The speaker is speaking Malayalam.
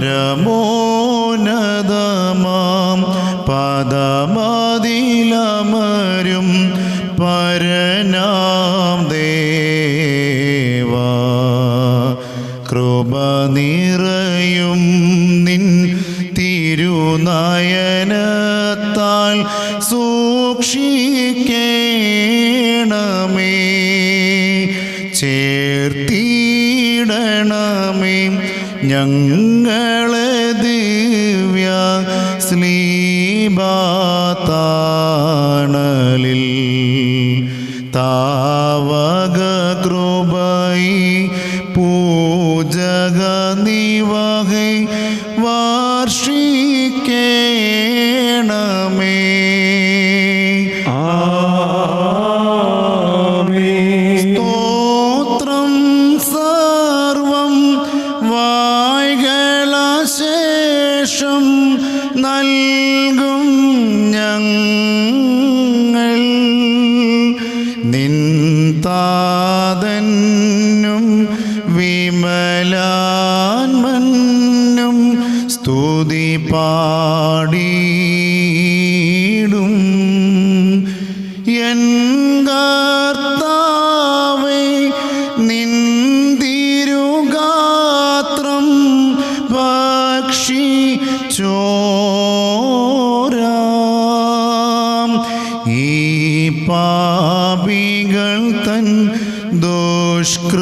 പരമോന്നതമാം പദമതിലമരും പരനാം ദേവാ, കൃപ നിറയും നിൻ തിരുനയനത്താൽ സൂക്ഷിക്കേണമേ, ചേർത്തിടണമേ ഞങ്ങളെ ദിവ്യ ശ്ലീബാതാണലിൽ. താവക കൃപൈ പൂജക നിവഹൈ വാർഷിക്കേണമേ. സ്തോത്രം സർവം വായ്കളശേഷം നൽകും ഞങ്ങൾ നിൻ താതനും വിമലാന്മനും സ്തുതി പാടിയിടും. എൻ കർത്താവേ, നിൻ തിരുഗാത്രം ഭക്ഷിച്ചോരാം ഈ പാപികൾ തൻ ദുഷ്കൃതമഖിലം